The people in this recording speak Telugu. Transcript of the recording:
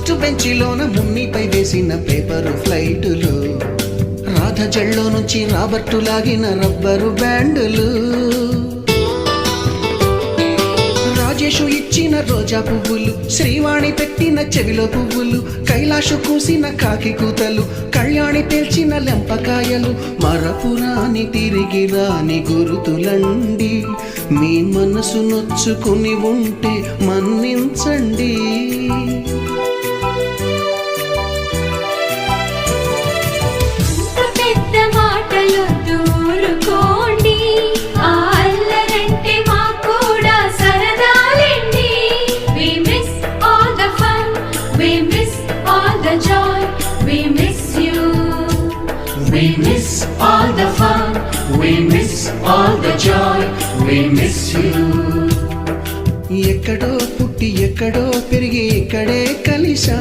ఫస్ట్ బెంచిలోన మున్నిపై వేసిన పేపరు ఫ్లైటులు, రాధ జల్లో నుంచి రాబర్టు లాగిన రబ్బరు బ్యాండులు, రాజేషు ఇచ్చిన రోజా పువ్వులు, శ్రీవాణి పెట్టిన చెవిలో పువ్వులు, కైలాషు కూసిన కాకి కూతలు, కళ్యాణి పేల్చిన లెంపకాయలు, మరపురాని తిరిగి రాని గురుతులండి. మీ మనసు నొచ్చుకుని ఉంటే మన్నించండి. We miss all the fun, we miss all the joy, we miss you. ఎక్కడో పుట్టి ఎక్కడో పెరిగి ఇక్కడే కలిసా.